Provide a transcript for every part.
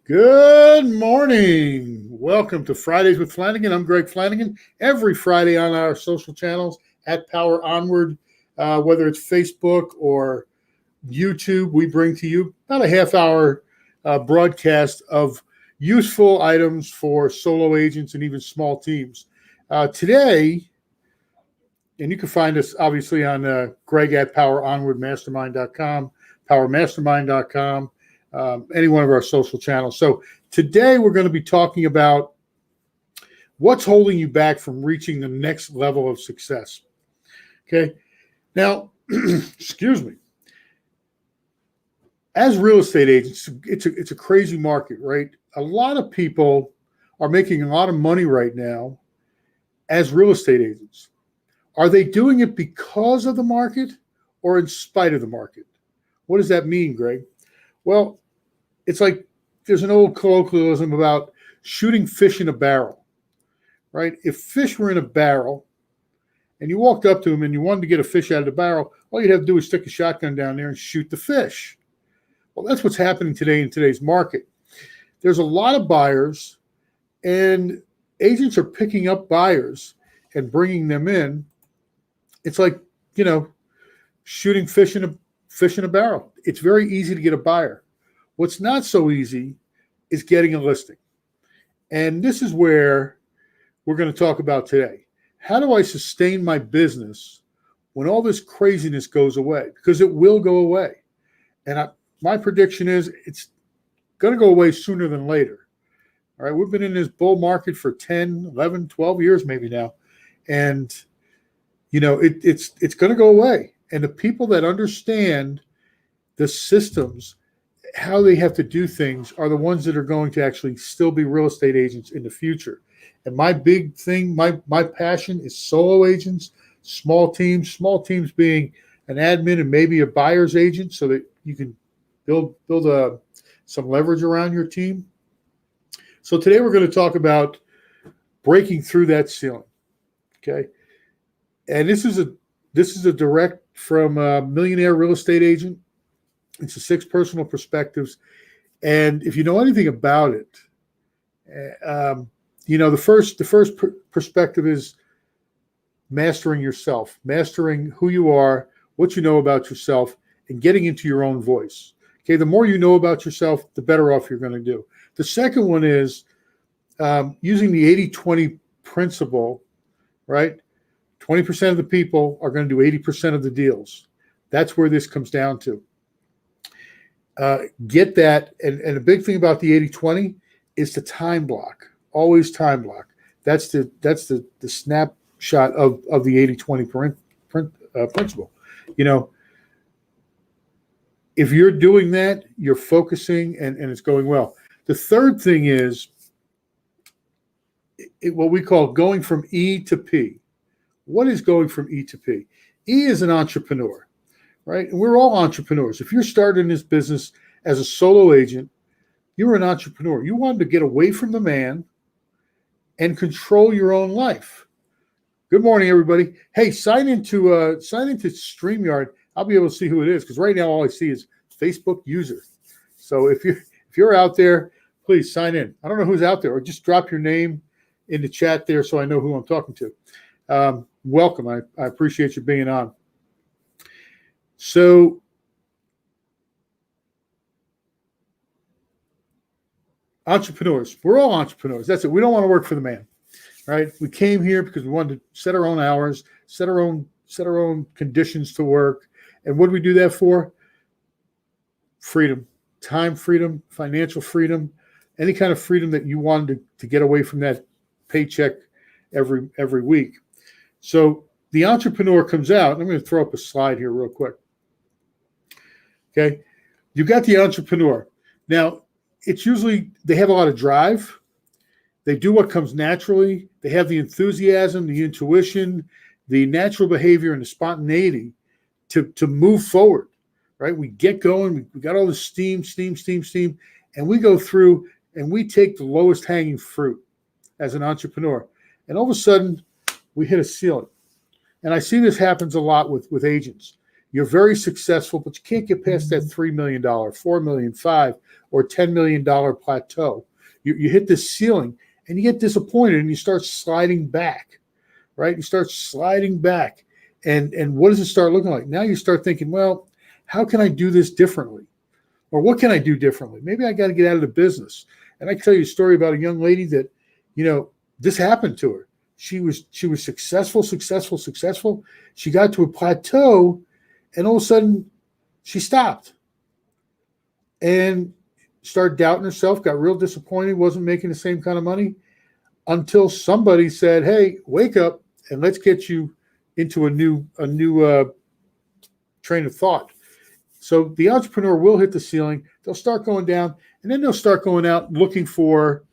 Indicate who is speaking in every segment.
Speaker 1: Good morning. Welcome to Fridays with Flanagan. I'm Greg Flanagan. Every Friday on our social channels at Power Onward, whether it's Facebook or YouTube, we bring to you about a half hour broadcast of useful items for solo agents and even small teams. Today, and you can find us obviously on Greg at PowerOnwardMastermind.com, PowerMastermind.com. Any one of our social channels. So today we're going to be talking about what's holding you back from reaching the next level of success. Okay. Now, excuse me. As real estate agents, it's a crazy market, right? A lot of people are making a lot of money right now as real estate agents. Are they doing it because of the market or in spite of the market? What does that mean, Greg? Well, it's like there's an old colloquialism about shooting fish in a barrel, right? If fish were in a barrel and you walked up to them and you wanted to get a fish out of the barrel, all you'd have to do is stick a shotgun down there and shoot the fish. Well, that's what's happening today in today's market. There's a lot of buyers, and agents are picking up buyers and bringing them in. It's like, shooting fish in a barrel. It's very easy to get a buyer. What's not so easy is getting a listing. And this is where we're going to talk about today. How do I sustain my business when all this craziness goes away? Because it will go away. And my prediction is it's going to go away sooner than later. All right, we've been in this bull market for 10, 11, 12 years maybe now. And, it's going to go away. And the people that understand the systems, how they have to do things, are the ones that are going to actually still be real estate agents in the future. And my big thing, my passion is solo agents, small teams being an admin and maybe a buyer's agent so that you can build some leverage around your team. So today we're going to talk about breaking through that ceiling. Okay. And this is a direct from a Millionaire Real Estate Agent. It's the 6 personal perspectives. And if you know anything about it, the first perspective is mastering yourself, mastering who you are, what you know about yourself, and getting into your own voice. Okay, the more you know about yourself, the better off you're going to do. The second one is using the 80-20 principle, right? 20% of the people are going to do 80% of the deals. That's where this comes down to. Get that. And the big thing about the 80-20 is the time block. Always time block. That's the snapshot of the 80-20 principle. If you're doing that, you're focusing and it's going well. The third thing is what we call going from E to P. What is going from E to P? E is an entrepreneur, right? And we're all entrepreneurs. If you're starting this business as a solo agent, you're an entrepreneur. You wanted to get away from the man and control your own life. Good morning, everybody. Hey, sign into StreamYard. I'll be able to see who it is because right now all I see is Facebook user. So if you're out there, please sign in. I don't know who's out there, or just drop your name in the chat there so I know who I'm talking to. Welcome. I appreciate you being on. So entrepreneurs, we're all entrepreneurs. That's it. We don't want to work for the man, right? We came here because we wanted to set our own hours, set our own conditions to work. And what do we do that for? Freedom, time freedom, financial freedom, any kind of freedom that you wanted to get away from that paycheck every week. So the entrepreneur comes out. I'm going to throw up a slide here real quick. Okay. You got the entrepreneur. Now, it's usually they have a lot of drive. They do what comes naturally. They have the enthusiasm, the intuition, the natural behavior, and the spontaneity to move forward, right? We get going. We got all the steam, and we go through and we take the lowest hanging fruit as an entrepreneur. And all of a sudden, we hit a ceiling. And I see this happens a lot with agents. You're very successful, but you can't get past that $3 million, $4 million, $5 or $10 million plateau. You hit this ceiling and you get disappointed and you start sliding back, right? You start sliding back. And what does it start looking like? Now you start thinking, well, how can I do this differently? Or what can I do differently? Maybe I got to get out of the business. And I can tell you a story about a young lady that, this happened to her. She was successful. She got to a plateau, and all of a sudden she stopped and started doubting herself, got real disappointed, wasn't making the same kind of money until somebody said, hey, wake up and let's get you into a new train of thought. So the entrepreneur will hit the ceiling. They'll start going down, and then they'll start going out looking for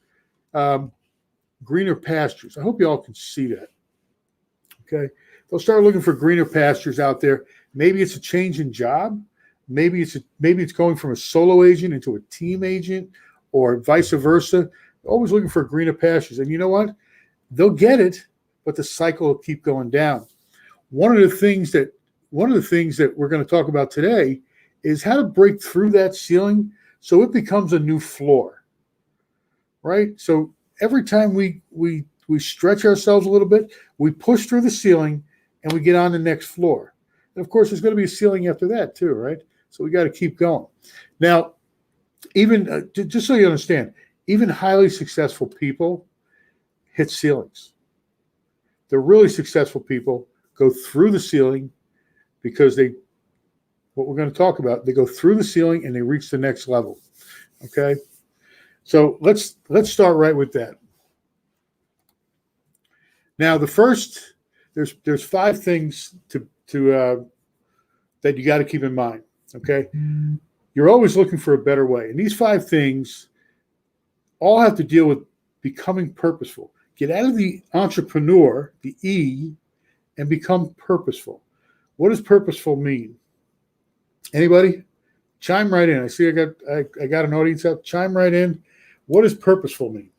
Speaker 1: greener pastures. I hope you all can see that. Okay. They'll start looking for greener pastures out there. Maybe it's a change in job. Maybe it's going from a solo agent into a team agent, or vice versa. Always looking for greener pastures. And you know what? They'll get it, but the cycle will keep going down. One of the things that we're going to talk about today is how to break through that ceiling so it becomes a new floor. Right? So every time we stretch ourselves a little bit, we push through the ceiling and we get on the next floor. And of course, there's going to be a ceiling after that too, right? So we got to keep going. Now, even just so you understand, even highly successful people hit ceilings. The really successful people go through the ceiling because what we're going to talk about, they go through the ceiling and they reach the next level. Okay? So let's start right with that. Now, the first, there's 5 things to that you got to keep in mind. Okay, you're always looking for a better way, and these 5 things all have to deal with becoming purposeful. Get out of the entrepreneur, the E, and become purposeful. What does purposeful mean? Anybody? Chime right in. I see I got an audience up. Chime right in. What does purposeful mean?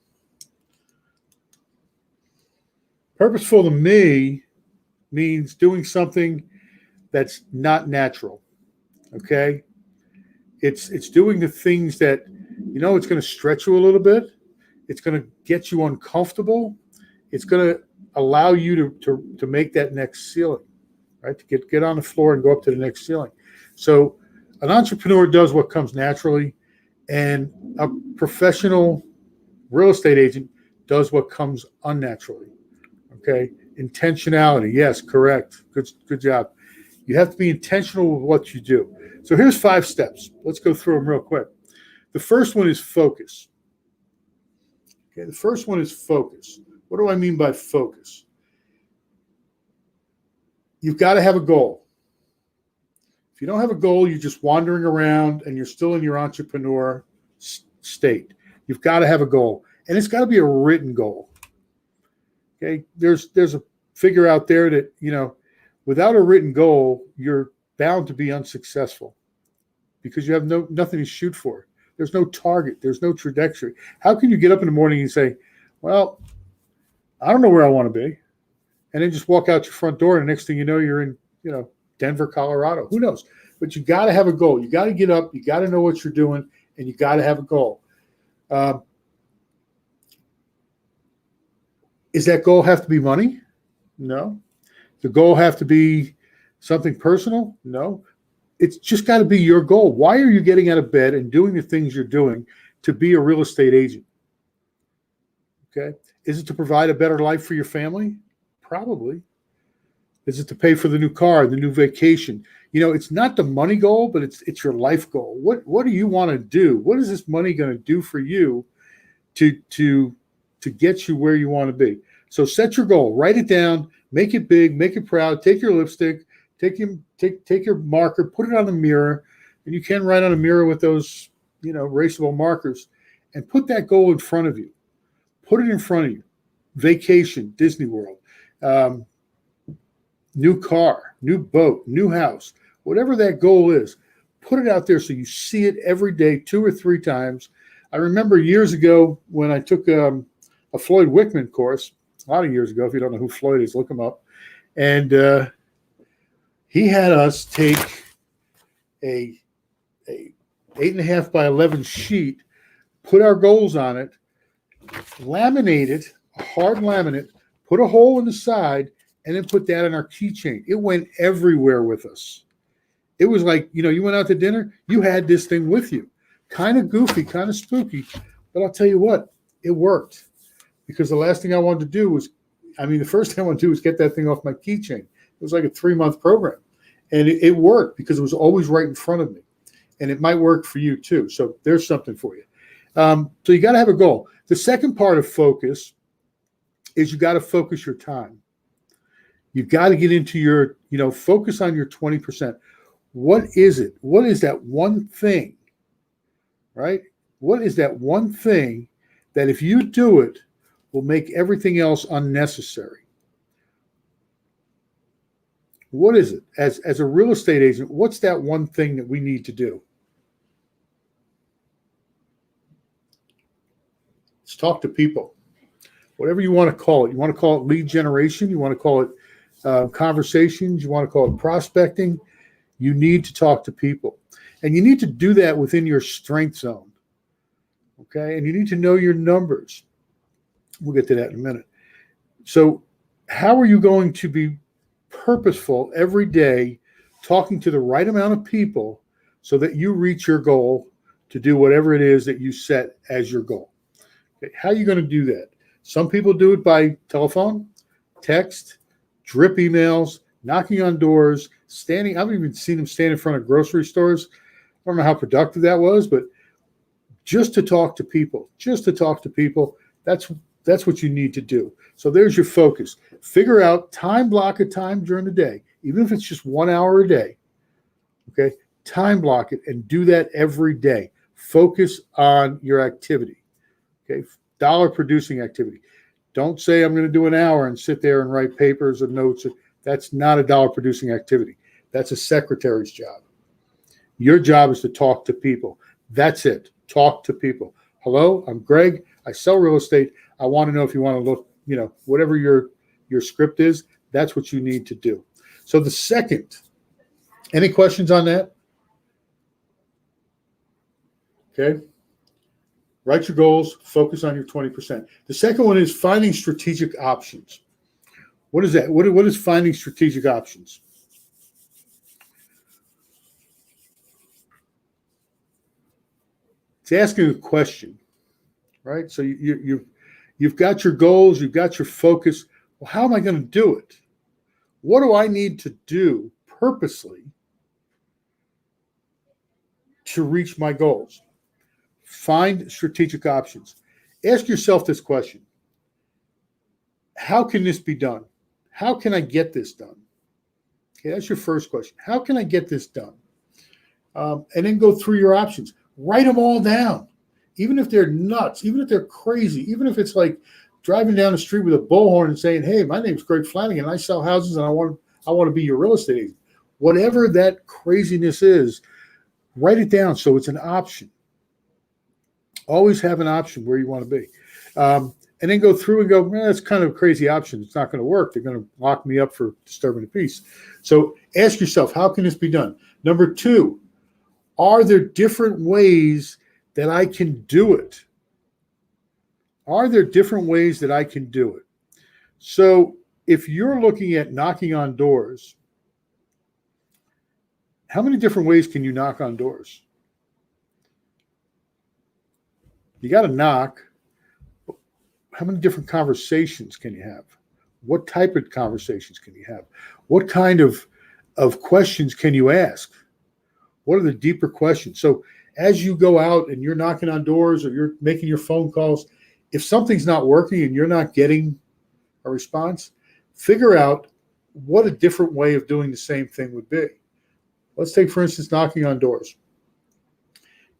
Speaker 1: Purposeful to me means doing something that's not natural. Okay? It's doing the things that, it's going to stretch you a little bit. It's going to get you uncomfortable. It's going to allow you to make that next ceiling, right? To get on the floor and go up to the next ceiling. So an entrepreneur does what comes naturally, and a professional real estate agent does what comes unnaturally. Okay, intentionality. Yes, correct. Good job. You have to be intentional with what you do. So here's 5 steps. Let's go through them real quick. The first one is focus. Okay, the first one is focus. What do I mean by focus? You've got to have a goal. If you don't have a goal, you're just wandering around and you're still in your entrepreneur state. You've got to have a goal, and it's got to be a written goal. Okay, there's a figure out there that, without a written goal, you're bound to be unsuccessful because you have nothing to shoot for. There's no target. There's no trajectory. How can you get up in the morning and say, well, I don't know where I want to be, and then just walk out your front door, and the next thing you know, you're in, Denver, Colorado. Who knows? But you got to have a goal. You got to get up. You got to know what you're doing, and you got to have a goal. Does that goal have to be money? No. The goal have to be something personal? No. It's just got to be your goal. Why are you getting out of bed and doing the things you're doing to be a real estate agent? Okay. Is it to provide a better life for your family? Probably. Is it to pay for the new car, the new vacation? It's not the money goal, but it's your life goal. What do you want to do? What is this money going to do for you to get you where you want to be? So set your goal, write it down, make it big, make it proud, take your lipstick, take your marker, put it on the mirror, and you can write on a mirror with those, erasable markers, and put that goal in front of you. Put it in front of you. Vacation, Disney World, new car, new boat, new house, whatever that goal is, put it out there so you see it every day, 2 or 3 times. I remember years ago when I took a Floyd Wickman course, a lot of years ago. If you don't know who Floyd is, look him up. And He had us take a 8.5 by 11 sheet, put our goals on it, laminate it, hard laminate, put a hole in the side, and then put that on our keychain. It went everywhere with us. It was like, you went out to dinner, you had this thing with you. Kind of goofy, kind of spooky, but I'll tell you what, it worked. Because the last thing I wanted to do was, the first thing I wanted to do was get that thing off my keychain. It was like a 3-month program. And it worked because it was always right in front of me. And it might work for you too. So there's something for you. So you got to have a goal. The second part of focus is you got to focus your time. You've got to get into your, focus on your 20%. What is it? What is that one thing, right? What is that one thing that if you do it will make everything else unnecessary? What is it? As a real estate agent, what's that one thing that we need to do? Let's talk to people. Whatever you want to call it. You want to call it lead generation. You want to call it conversations. You want to call it prospecting. You need to talk to people. And you need to do that within your strength zone. Okay? And you need to know your numbers. We'll get to that in a minute. So how are you going to be purposeful every day, talking to the right amount of people so that you reach your goal to do whatever it is that you set as your goal? Okay, how are you going to do that? Some people do it by telephone, text, drip emails, knocking on doors, standing. I've even seen them stand in front of grocery stores. I don't know how productive that was, but just to talk to people, that's what you need to do. So there's your focus. Figure out block of time during the day, even if it's just 1 hour a day. Okay, time block it and do that every day. Focus on your activity. Okay, dollar producing activity. Don't say I'm going to do an hour and sit there and write papers and notes. That's not a dollar producing activity. That's a secretary's job. Your job is to talk to people. That's it. Talk to people. Hello, I'm Greg. I sell real estate. I want to know if you want to look, whatever your script is, that's what you need to do. So the second, any questions on that? Okay. Write your goals, focus on your 20%. The second one is finding strategic options. What is that? What is finding strategic options? It's asking a question, right? So you've got your goals, you've got your focus. Well, how am I going to do it? What do I need to do purposely to reach my goals? Find strategic options. Ask yourself this question. How can this be done? How can I get this done? Okay, that's your first question. How can I get this done? And then go through your options. Write them all down. Even if they're nuts, even if they're crazy, even if it's like driving down the street with a bullhorn and saying, "Hey, my name's Greg Flanagan. I sell houses and I want to be your real estate agent." Whatever that craziness is, write it down so it's an option. Always have an option where you want to be. And then go through and go, that's kind of a crazy option. It's not going to work. They're going to lock me up for disturbing the peace. So ask yourself, how can this be done? Number 2, are there different ways that I can do it? Are there different ways that I can do it? So if you're looking at knocking on doors, how many different ways can you knock on doors? You got to knock. How many different conversations can you have? What type of conversations can you have? What kind of questions can you ask? What are the deeper questions? So as you go out and you're knocking on doors or you're making your phone calls, if something's not working and you're not getting a response, figure out what a different way of doing the same thing would be. Let's take, for instance, knocking on doors.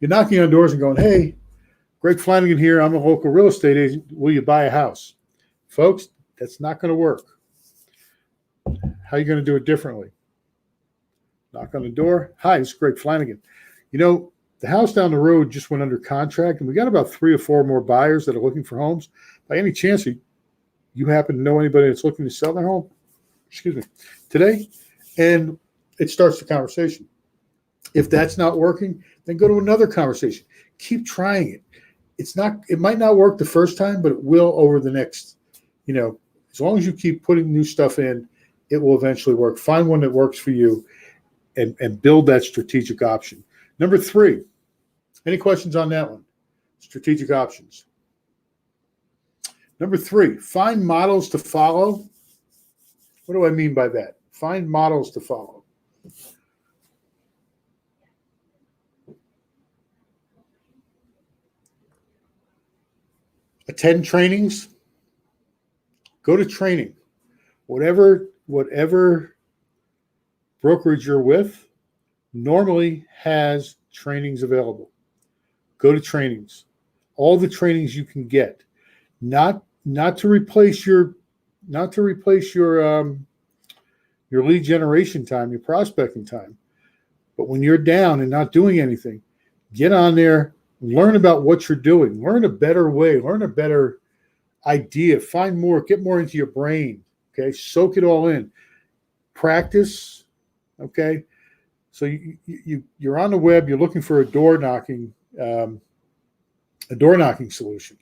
Speaker 1: You're knocking on doors and going, "Hey, Greg Flanagan here. I'm a local real estate agent. Will you buy a house?" Folks, that's not going to work. How are you going to do it differently? Knock on the door. "Hi, it's Greg Flanagan. The house down the road just went under contract, and we got about 3 or 4 more buyers that are looking for homes. By any chance, you happen to know anybody that's looking to sell their home? Today? And it starts the conversation. If that's not working, then go to another conversation. Keep trying it. It might not work the first time, but it will over the next, as long as you keep putting new stuff in, it will eventually work. Find one that works for you and build that strategic option. Number 3, any questions on that one? Strategic options. Number 3, find models to follow. What do I mean by that? Find models to follow. Attend trainings. Go to training. Whatever brokerage you're with normally has trainings available. Go to trainings. All the trainings you can get. Not to replace your lead generation time, your prospecting time. But when you're down and not doing anything, get on there, learn about what you're doing, learn a better way, learn a better idea, find more, get more into your brain. Okay, soak it all in. Practice. Okay, so you're on the web, you're looking for a door knocking solution.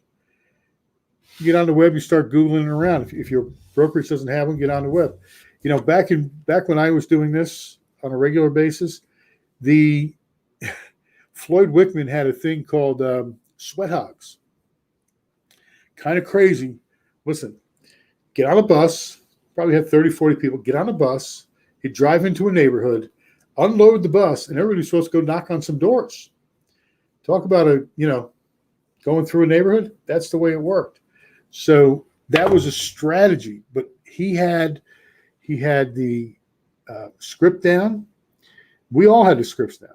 Speaker 1: You get on the web, you start Googling around. If your brokerage doesn't have one, get on the web. Back when I was doing this on a regular basis, the Floyd Wickman had a thing called sweat hogs. Kind of crazy. Listen, get on a bus, probably had 30, 40 people, get on a bus, you drive into a neighborhood, unload the bus, and everybody's supposed to go knock on some doors. Talk about going through a neighborhood. That's the way it worked. So that was a strategy, but he had the script down. We all had the scripts down.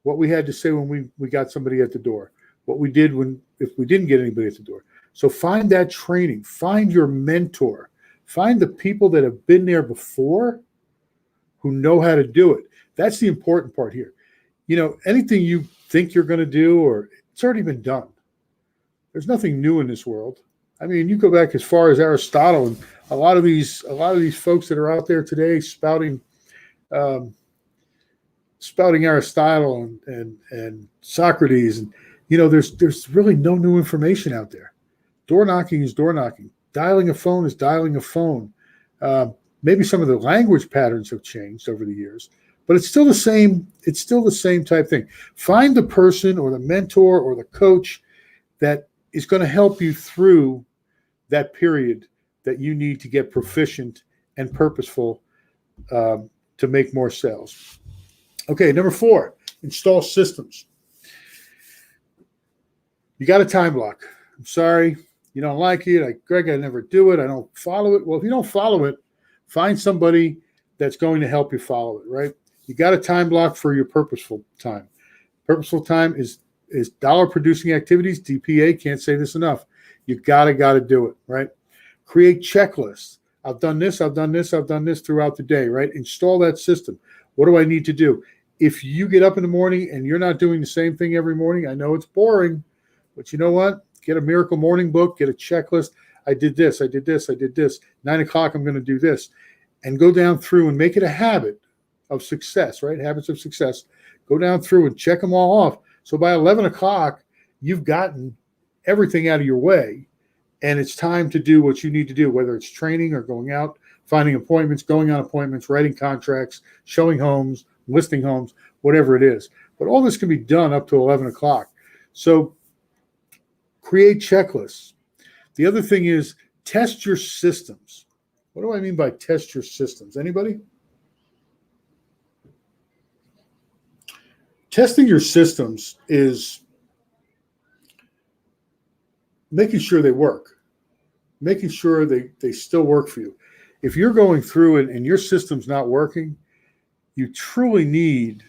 Speaker 1: What we had to say when we got somebody at the door, what we did if we didn't get anybody at the door. So find that training, find your mentor, find the people that have been there before who know how to do it. That's the important part here. Anything you think you're going to do, or it's already been done. There's nothing new in this world. I mean, you go back as far as Aristotle, and a lot of these folks that are out there today spouting Aristotle and Socrates, and there's really no new information out there. Door knocking is door knocking. Dialing a phone is dialing a phone. Maybe some of the language patterns have changed over the years, but it's still the same. It's still the same type thing. Find the person or the mentor or the coach that is going to help you through that period that you need to get proficient and purposeful to make more sales. Okay, number 4, install systems. You got a time block. I'm sorry, you don't like it. Greg, I never do it. I don't follow it. Well, if you don't follow it, find somebody that's going to help you follow it, right? You got a time block for your purposeful time. Purposeful time is dollar producing activities. DPA, can't say this enough. You got to do it, right? Create checklists. I've done this throughout the day, right? Install that system. What do I need to do? If you get up in the morning and you're not doing the same thing every morning, I know it's boring, but you know what? Get a Miracle Morning book, get a checklist. I did this. 9 o'clock, I'm going to do this. And go down through and make it a habit of success, right? Habits of success. Go down through and check them all off. So by 11 o'clock, you've gotten everything out of your way, and it's time to do what you need to do, whether it's training or going out, finding appointments, going on appointments, writing contracts, showing homes, listing homes, whatever it is. But all this can be done up to 11 o'clock. So create checklists. The other thing is test your systems. What do I mean by test your systems? Anybody? Testing your systems is making sure they work, making sure they still work for you. If you're going through and your system's not working, you truly need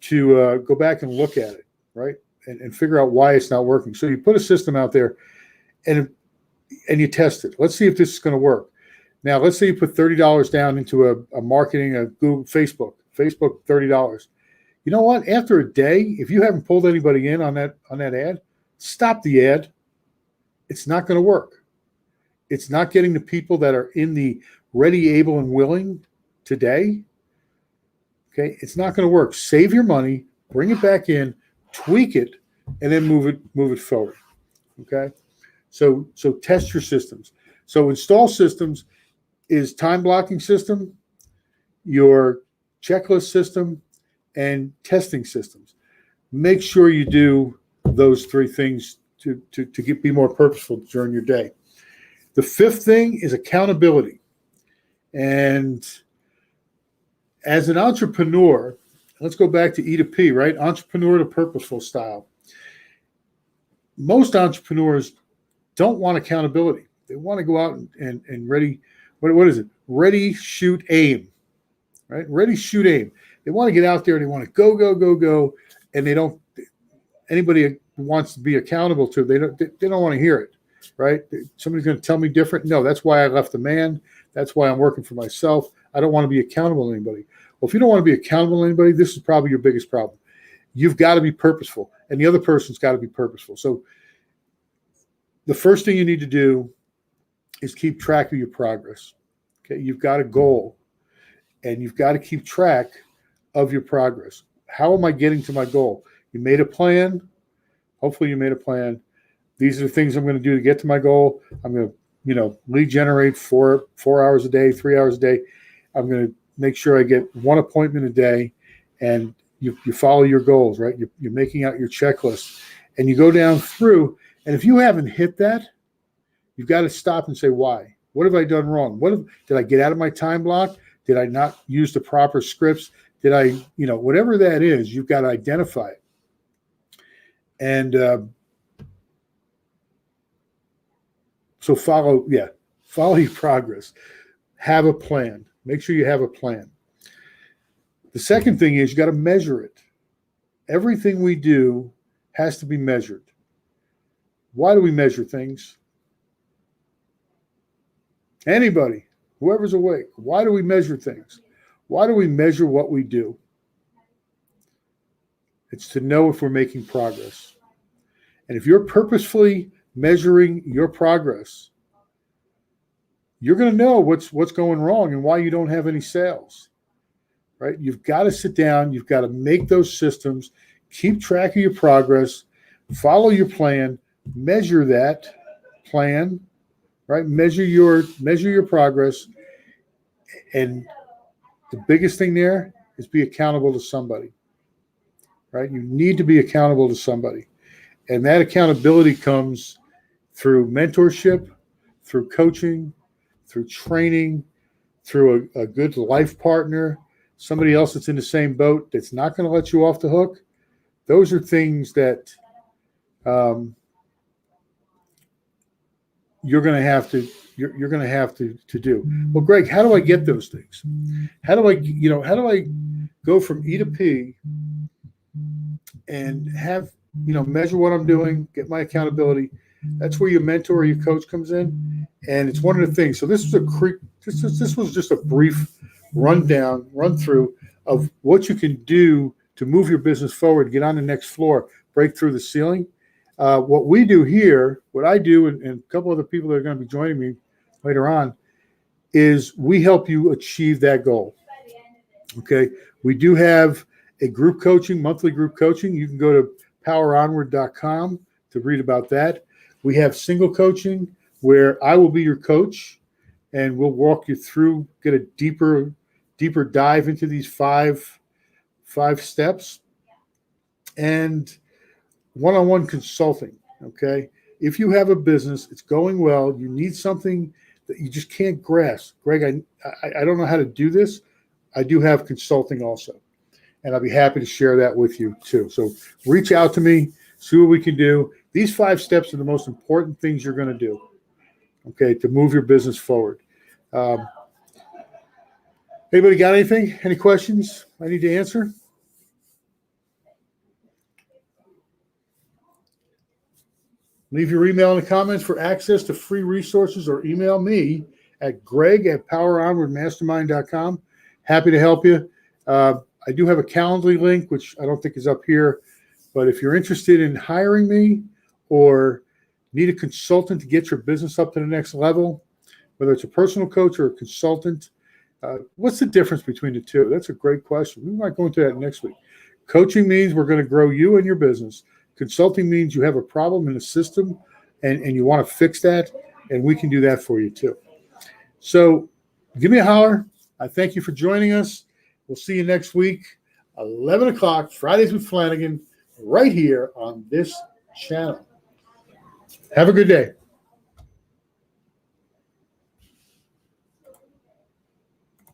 Speaker 1: to go back and look at it, right? And figure out why it's not working. So you put a system out there and you test it. Let's see if this is going to work. Now, let's say you put $30 down into a marketing, a Google, Facebook, $30. You know what? After a day, if you haven't pulled anybody in on that ad, stop the ad. It's not going to work. It's not getting the people that are in the ready, able, and willing today Okay, it's not going to work. Save your money, bring it back in, tweak it, and then move it forward. Okay, so test your systems. So install systems is time blocking system, your checklist system, and testing systems. Make sure you do those three things to be more purposeful during your day. The fifth thing is accountability. And as an entrepreneur, let's go back to E to P, right? Entrepreneur to purposeful style. Most entrepreneurs don't want accountability. They want to go out and ready, what is it? Ready, shoot, aim, right? Ready, shoot, aim. They want to get out there. They want to go. And they don't, anybody who wants to be accountable to, they don't want to hear it, right? Somebody's going to tell me different. No, that's why I left the man. That's why I'm working for myself. I don't want to be accountable to anybody. Well, if you don't want to be accountable to anybody, this is probably your biggest problem. You've got to be purposeful, and the other person's got to be purposeful. So the first thing you need to do is keep track of your progress. Okay, you've got a goal, and you've got to keep track of your progress. How am I getting to my goal? You made a plan. Hopefully you made a plan. These are the things I'm going to do to get to my goal. I'm going to, lead generate 4 hours a day, 3 hours a day. I'm going to make sure I get one appointment a day, and you follow your goals, right? You're making out your checklist, and you go down through. And if you haven't hit that, you've got to stop and say, why? What have I done wrong? Did I get out of my time block? Did I not use the proper scripts? Did I, whatever that is, you've got to identify it. And so follow your progress. Have a plan. Make sure you have a plan. The second thing is you got to measure it. Everything we do has to be measured. Why do we measure things? Anybody, whoever's awake, why do we measure things? Why do we measure what we do? It's to know if we're making progress. And if you're purposefully measuring your progress, you're going to know what's going wrong and why you don't have any sales, right? You've got to sit down. You've got to make those systems, keep track of your progress, follow your plan, measure that plan, right? Measure your progress. And the biggest thing there is be accountable to somebody, right? You need to be accountable to somebody. And that accountability comes through mentorship, through coaching, through training, through a good life partner, somebody else that's in the same boat that's not going to let you off the hook. Those are things that you're going to have to do. Well, Greg, how do I get those things? How do I go from E to P and have, measure what I'm doing, get my accountability? That's where your mentor or your coach comes in. And it's one of the things. So this was just a brief run through of what you can do to move your business forward, get on the next floor, break through the ceiling. What we do here, what I do, and a couple other people that are going to be joining me later on, is we help you achieve that goal. Okay. We do have a group coaching, monthly group coaching. You can go to poweronward.com to read about that. We have single coaching where I will be your coach and we'll walk you through, get a deeper dive into these five steps, and one-on-one consulting. Okay. If you have a business, it's going well, you need something that you just can't grasp. Greg, I don't know how to do this. I do have consulting also, and I'll be happy to share that with you too. So reach out to me, see what we can do. These 5 steps are the most important things you're going to do, okay, to move your business forward. Anybody got anything? Any questions I need to answer? Leave your email in the comments for access to free resources, or email me at greg@poweronwardmastermind.com. Happy to help you. I do have a Calendly link, which I don't think is up here. But if you're interested in hiring me or need a consultant to get your business up to the next level, whether it's a personal coach or a consultant, What's the difference between the two? That's a great question. We might go into that next week. Coaching means we're going to grow you and your business. Consulting means you have a problem in the system and you want to fix that, and we can do that for you too. So give me a holler. I thank you for joining us. We'll see you next week, 11 o'clock, Fridays with Flanagan, right here on this channel. Have a good day.